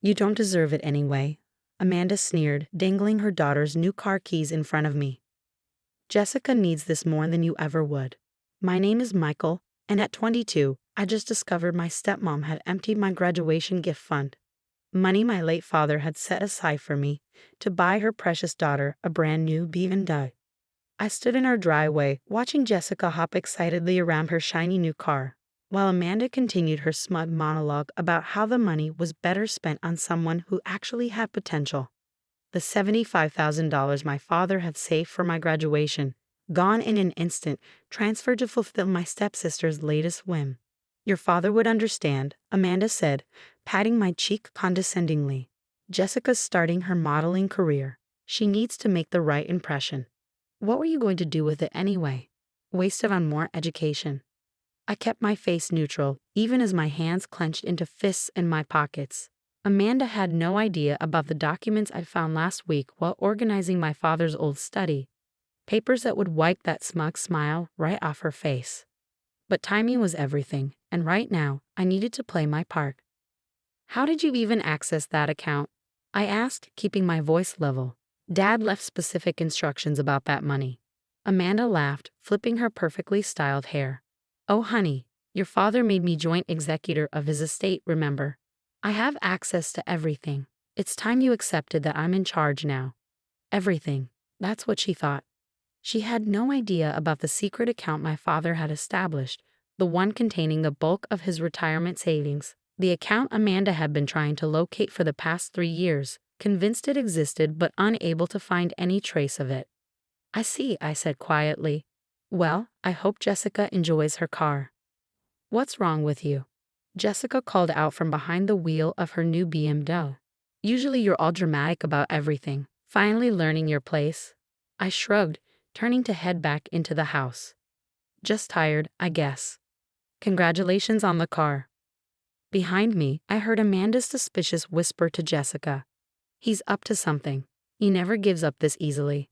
You don't deserve it anyway, Amanda sneered, dangling her daughter's new car keys in front of me. Jessica needs this more than you ever would. My name is Michael, and at 22, I just discovered my stepmom had emptied my graduation gift fund. Money my late father had set aside for me to buy her precious daughter a brand new BMW. I stood in our driveway, watching Jessica hop excitedly around her shiny new car, while Amanda continued her smug monologue about how the money was better spent on someone who actually had potential. The $75,000 my father had saved for my graduation, gone in an instant, transferred to fulfill my stepsister's latest whim. Your father would understand, Amanda said, patting my cheek condescendingly. Jessica's starting her modeling career. She needs to make the right impression. What were you going to do with it anyway? Waste it on more education. I kept my face neutral, even as my hands clenched into fists in my pockets. Amanda had no idea about the documents I'd found last week while organizing my father's old study. Papers that would wipe that smug smile right off her face. But timing was everything, and right now, I needed to play my part. How did you even access that account? I asked, keeping my voice level. Dad left specific instructions about that money. Amanda laughed, flipping her perfectly styled hair. Oh honey, your father made me joint executor of his estate, remember? I have access to everything. It's time you accepted that I'm in charge now. Everything. That's what she thought. She had no idea about the secret account my father had established, the one containing the bulk of his retirement savings, the account Amanda had been trying to locate for the past 3 years, convinced it existed but unable to find any trace of it. I see, I said quietly. Well, I hope Jessica enjoys her car. What's wrong with you? Jessica called out from behind the wheel of her new BMW. Usually you're all dramatic about everything, finally learning your place. I shrugged, turning to head back into the house. Just tired, I guess. Congratulations on the car. Behind me, I heard Amanda's suspicious whisper to Jessica. He's up to something. He never gives up this easily.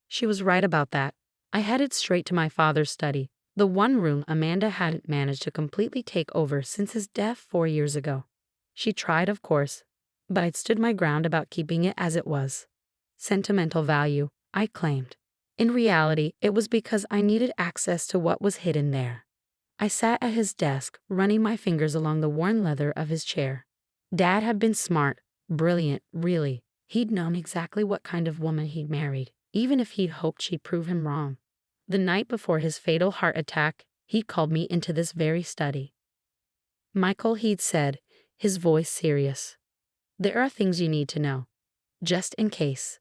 She was right about that. I headed straight to my father's study, the one room Amanda hadn't managed to completely take over since his death 4 years ago. She tried, of course, but I'd stood my ground about keeping it as it was. Sentimental value, I claimed. In reality, it was because I needed access to what was hidden there. I sat at his desk, running my fingers along the worn leather of his chair. Dad had been smart, brilliant, really. He'd known exactly what kind of woman he'd married, even if he'd hoped she'd prove him wrong. The night before his fatal heart attack, he called me into this very study. Michael, he'd said, his voice serious. There are things you need to know. Just in case.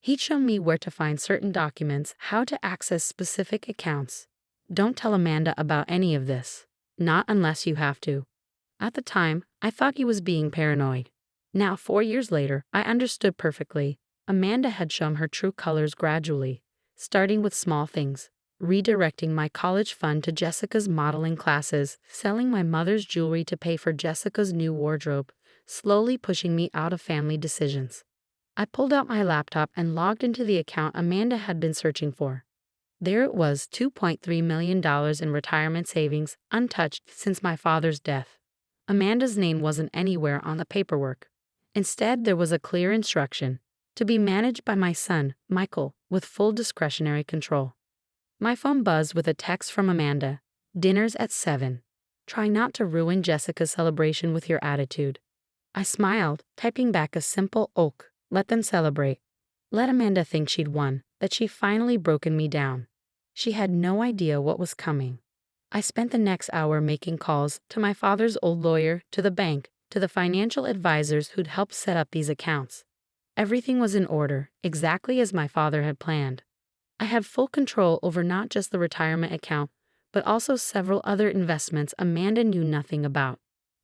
He'd shown me where to find certain documents, how to access specific accounts. Don't tell Amanda about any of this. Not unless you have to. At the time, I thought he was being paranoid. Now, 4 years later, I understood perfectly. Amanda had shown her true colors gradually, starting with small things, redirecting my college fund to Jessica's modeling classes, selling my mother's jewelry to pay for Jessica's new wardrobe, slowly pushing me out of family decisions. I pulled out my laptop and logged into the account Amanda had been searching for. There it was, $2.3 million in retirement savings, untouched since my father's death. Amanda's name wasn't anywhere on the paperwork. Instead, there was a clear instruction, to be managed by my son, Michael, with full discretionary control. My phone buzzed with a text from Amanda. Dinner's at 7. Try not to ruin Jessica's celebration with your attitude. I smiled, typing back a simple "ok." Let them celebrate. Let Amanda think she'd won, that she'd finally broken me down. She had no idea what was coming. I spent the next hour making calls to my father's old lawyer, to the bank, to the financial advisors who'd helped set up these accounts. Everything was in order, exactly as my father had planned. I had full control over not just the retirement account, but also several other investments Amanda knew nothing about.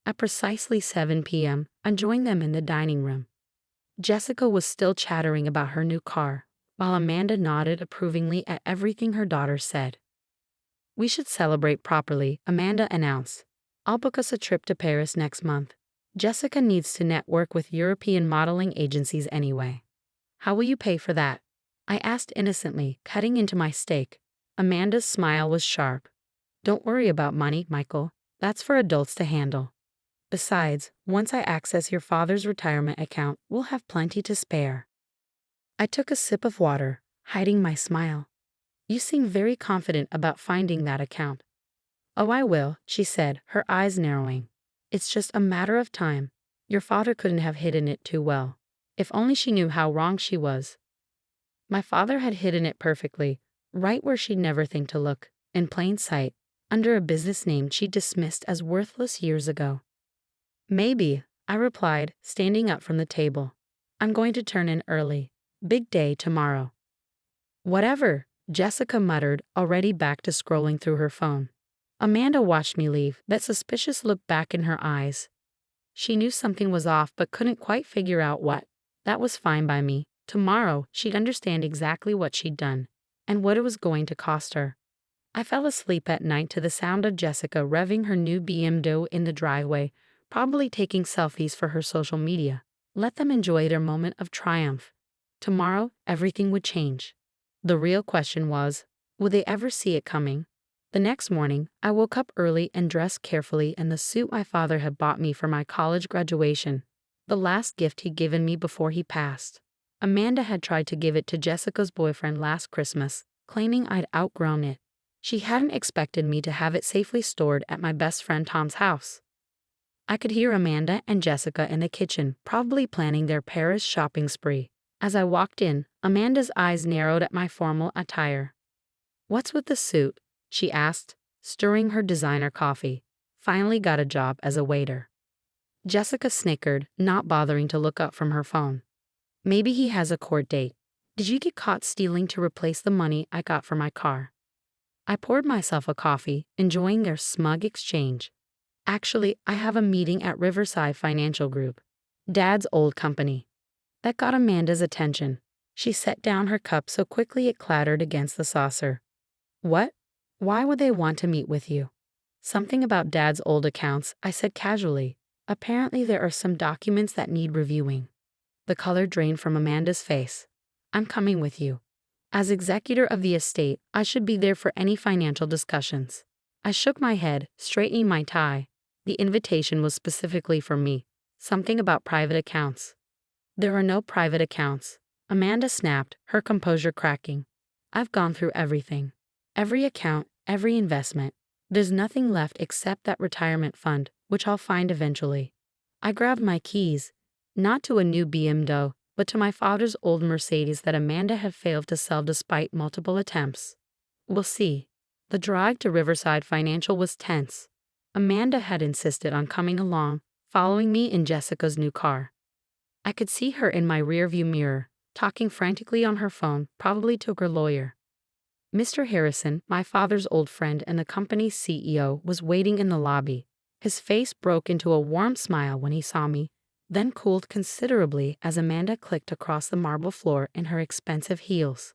At precisely 7 p.m., I joined them in the dining room. Jessica was still chattering about her new car, while Amanda nodded approvingly at everything her daughter said. We should celebrate properly, Amanda announced. I'll book us a trip to Paris next month. Jessica needs to network with European modeling agencies anyway. How will you pay for that? I asked innocently, cutting into my steak. Amanda's smile was sharp. Don't worry about money, Michael. That's for adults to handle. Besides, once I access your father's retirement account, we'll have plenty to spare. I took a sip of water, hiding my smile. You seem very confident about finding that account. Oh, I will, she said, her eyes narrowing. It's just a matter of time. Your father couldn't have hidden it too well. If only she knew how wrong she was. My father had hidden it perfectly, right where she'd never think to look, in plain sight, under a business name she dismissed as worthless years ago. Maybe, I replied, standing up from the table. I'm going to turn in early. Big day tomorrow. Whatever, Jessica muttered, already back to scrolling through her phone. Amanda watched me leave, that suspicious look back in her eyes. She knew something was off but couldn't quite figure out what. That was fine by me. Tomorrow, she'd understand exactly what she'd done, and what it was going to cost her. I fell asleep at night to the sound of Jessica revving her new BMW in the driveway, probably taking selfies for her social media. Let them enjoy their moment of triumph. Tomorrow, everything would change. The real question was, would they ever see it coming? The next morning, I woke up early and dressed carefully in the suit my father had bought me for my college graduation, the last gift he'd given me before he passed. Amanda had tried to give it to Jessica's boyfriend last Christmas, claiming I'd outgrown it. She hadn't expected me to have it safely stored at my best friend Tom's house. I could hear Amanda and Jessica in the kitchen, probably planning their Paris shopping spree. As I walked in, Amanda's eyes narrowed at my formal attire. "What's with the suit?" she asked, stirring her designer coffee. "Finally got a job as a waiter." Jessica snickered, not bothering to look up from her phone. "Maybe he has a court date. Did you get caught stealing to replace the money I got for my car?" I poured myself a coffee, enjoying their smug exchange. "Actually, I have a meeting at Riverside Financial Group, Dad's old company." That got Amanda's attention. She set down her cup so quickly it clattered against the saucer. "What? Why would they want to meet with you?" "Something about Dad's old accounts," I said casually. "Apparently there are some documents that need reviewing." The color drained from Amanda's face. "I'm coming with you. As executor of the estate, I should be there for any financial discussions." I shook my head, straightening my tie. The invitation was specifically for me. Something about private accounts. "There are no private accounts," Amanda snapped, her composure cracking. "I've gone through everything. Every account, every investment. There's nothing left except that retirement fund, which I'll find eventually." I grabbed my keys, not to a new BMW, but to my father's old Mercedes that Amanda had failed to sell despite multiple attempts. "We'll see." The drive to Riverside Financial was tense. Amanda had insisted on coming along, following me in Jessica's new car. I could see her in my rearview mirror, talking frantically on her phone, probably to her lawyer. Mr. Harrison, my father's old friend and the company's CEO, was waiting in the lobby. His face broke into a warm smile when he saw me, then cooled considerably as Amanda clicked across the marble floor in her expensive heels.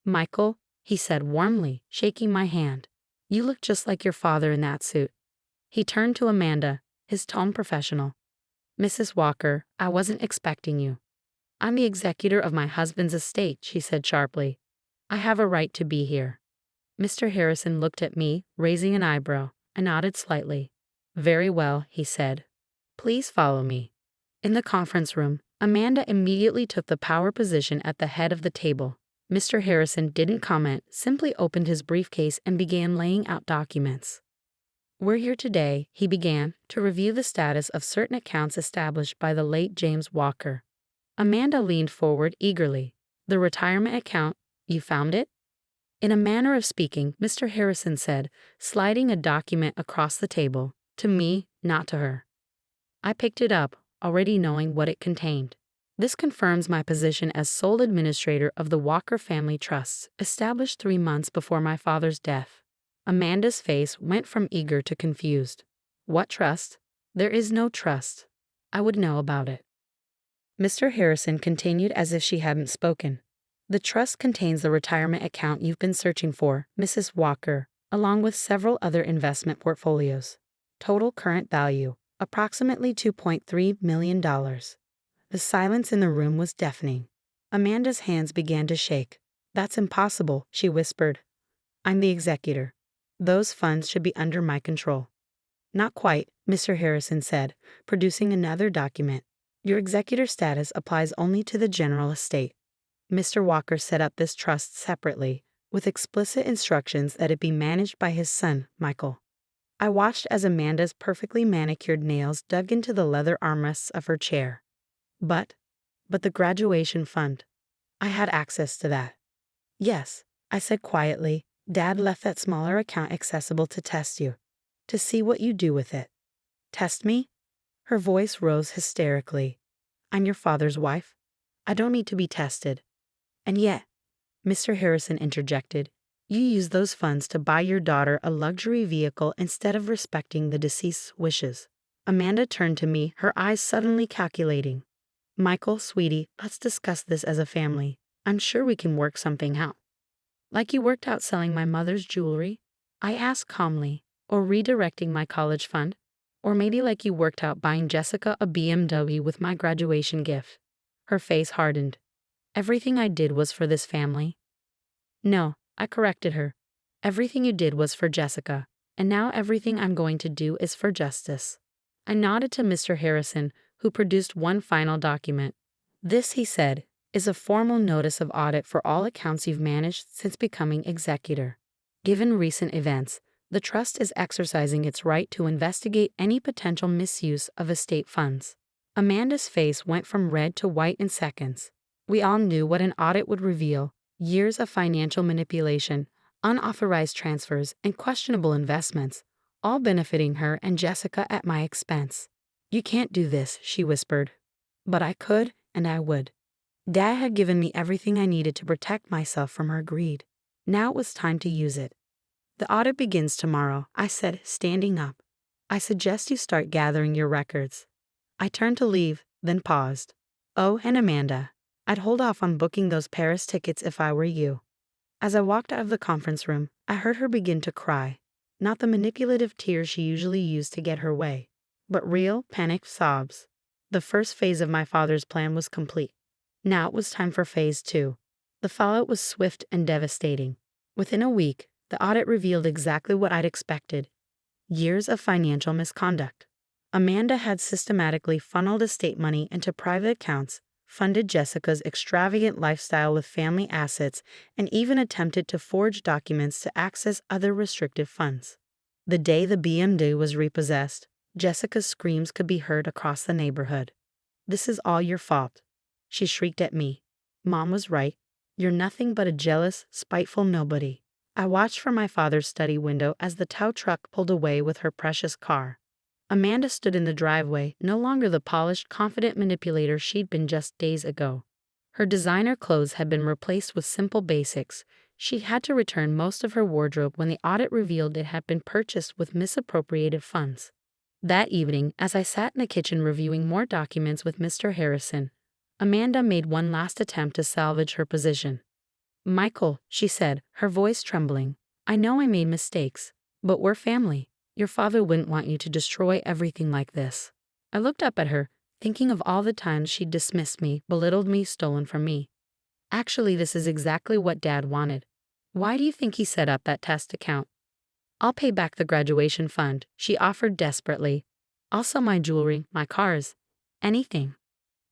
"Michael," he said warmly, shaking my hand. "You look just like your father in that suit." He turned to Amanda, his tone professional. "Mrs. Walker, I wasn't expecting you." "I'm the executor of my husband's estate," she said sharply. "I have a right to be here." Mr. Harrison looked at me, raising an eyebrow. I nodded slightly. "Very well," he said. "Please follow me." In the conference room, Amanda immediately took the power position at the head of the table. Mr. Harrison didn't comment, simply opened his briefcase and began laying out documents. "We're here today," he began, "to review the status of certain accounts established by the late James Walker." Amanda leaned forward eagerly. "The retirement account, you found it?" In a manner of speaking, Mr. Harrison said, sliding a document across the table, to me, not to her. I picked it up, already knowing what it contained. "This confirms my position as sole administrator of the Walker Family Trusts, established 3 months before my father's death." Amanda's face went from eager to confused. "What trust?" "There is no trust. I would know about it." Mr. Harrison continued as if she hadn't spoken. "The trust contains the retirement account you've been searching for, Mrs. Walker, along with several other investment portfolios. Total current value, approximately $2.3 million. The silence in the room was deafening. Amanda's hands began to shake. "That's impossible," she whispered. "I'm the executor. Those funds should be under my control." Not quite, Mr. Harrison said, producing another document. Your executor status applies only to the general estate. Mr. Walker set up this trust separately, with explicit instructions that it be managed by his son, Michael. I watched as Amanda's perfectly manicured nails dug into the leather armrests of her chair. But the graduation fund. I had access to that. Yes, I said quietly, Dad left that smaller account accessible to test you. To see what you do with it. Test me? Her voice rose hysterically. I'm your father's wife. I don't need to be tested. And yet, Mr. Harrison interjected, you used those funds to buy your daughter a luxury vehicle instead of respecting the deceased's wishes. Amanda turned to me, her eyes suddenly calculating. Michael, sweetie, let's discuss this as a family. I'm sure we can work something out. Like you worked out selling my mother's jewelry? I asked calmly. Or redirecting my college fund? Or maybe like you worked out buying Jessica a BMW with my graduation gift. Her face hardened. Everything I did was for this family. No, I corrected her. Everything you did was for Jessica, and now everything I'm going to do is for justice. I nodded to Mr. Harrison, who produced one final document. This, he said, is a formal notice of audit for all accounts you've managed since becoming executor. Given recent events, the trust is exercising its right to investigate any potential misuse of estate funds. Amanda's face went from red to white in seconds. We all knew what an audit would reveal: years of financial manipulation, unauthorized transfers, and questionable investments, all benefiting her and Jessica at my expense. You can't do this, she whispered. But I could, and I would. Dad had given me everything I needed to protect myself from her greed. Now it was time to use it. The audit begins tomorrow, I said, standing up. I suggest you start gathering your records. I turned to leave, then paused. Oh, and Amanda, I'd hold off on booking those Paris tickets if I were you. As I walked out of the conference room, I heard her begin to cry. Not the manipulative tears she usually used to get her way, but real, panicked sobs. The first phase of my father's plan was complete. Now it was time for phase 2. The fallout was swift and devastating. Within a week, the audit revealed exactly what I'd expected: years of financial misconduct. Amanda had systematically funneled estate money into private accounts, funded Jessica's extravagant lifestyle with family assets, and even attempted to forge documents to access other restricted funds. The day the BMW was repossessed, Jessica's screams could be heard across the neighborhood. This is all your fault, she shrieked at me. Mom was right. You're nothing but a jealous, spiteful nobody. I watched from my father's study window as the tow truck pulled away with her precious car. Amanda stood in the driveway, no longer the polished, confident manipulator she'd been just days ago. Her designer clothes had been replaced with simple basics. She had to return most of her wardrobe when the audit revealed it had been purchased with misappropriated funds. That evening, as I sat in the kitchen reviewing more documents with Mr. Harrison, Amanda made one last attempt to salvage her position. Michael, she said, her voice trembling, I know I made mistakes, but we're family. Your father wouldn't want you to destroy everything like this. I looked up at her, thinking of all the times she'd dismissed me, belittled me, stolen from me. Actually, this is exactly what Dad wanted. Why do you think he set up that test account? I'll pay back the graduation fund, she offered desperately. I'll sell my jewelry, my cars, anything.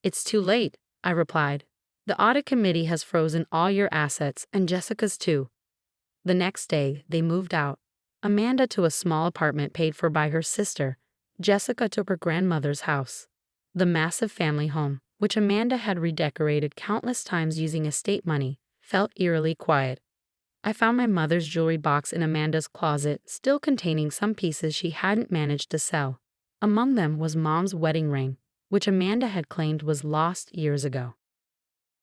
It's too late, I replied. The audit committee has frozen all your assets, and Jessica's too. The next day, they moved out. Amanda to a small apartment paid for by her sister. Jessica to her grandmother's house. The massive family home, which Amanda had redecorated countless times using estate money, felt eerily quiet. I found my mother's jewelry box in Amanda's closet, still containing some pieces she hadn't managed to sell. Among them was Mom's wedding ring, which Amanda had claimed was lost years ago.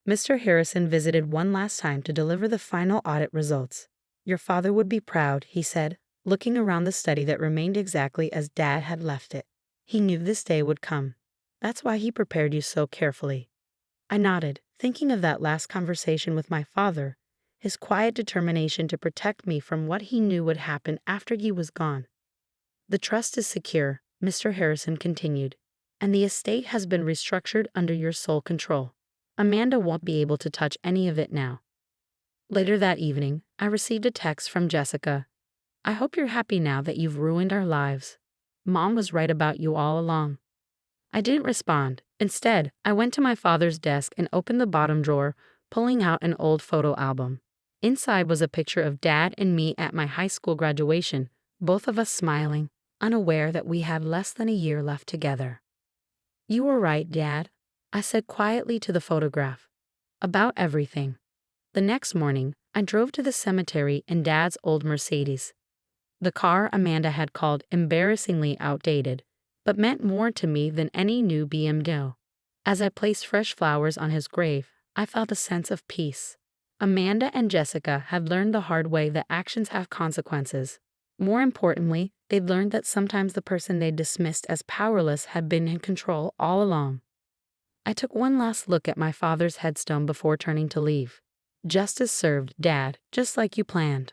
Mr. Harrison visited one last time to deliver the final audit results. Your father would be proud, he said, looking around the study that remained exactly as Dad had left it. He knew this day would come. That's why he prepared you so carefully. I nodded, thinking of that last conversation with my father, his quiet determination to protect me from what he knew would happen after he was gone. The trust is secure, Mr. Harrison continued, and the estate has been restructured under your sole control. Amanda won't be able to touch any of it now. Later that evening, I received a text from Jessica. I hope you're happy now that you've ruined our lives. Mom was right about you all along. I didn't respond. Instead, I went to my father's desk and opened the bottom drawer, pulling out an old photo album. Inside was a picture of Dad and me at my high school graduation, both of us smiling, unaware that we had less than a year left together. You were right, Dad, I said quietly to the photograph. About everything. The next morning, I drove to the cemetery in Dad's old Mercedes. The car Amanda had called embarrassingly outdated, but meant more to me than any new BMW. As I placed fresh flowers on his grave, I felt a sense of peace. Amanda and Jessica had learned the hard way that actions have consequences. More importantly, they'd learned that sometimes the person they dismissed as powerless had been in control all along. I took one last look at my father's headstone before turning to leave. Justice served, Dad, just like you planned.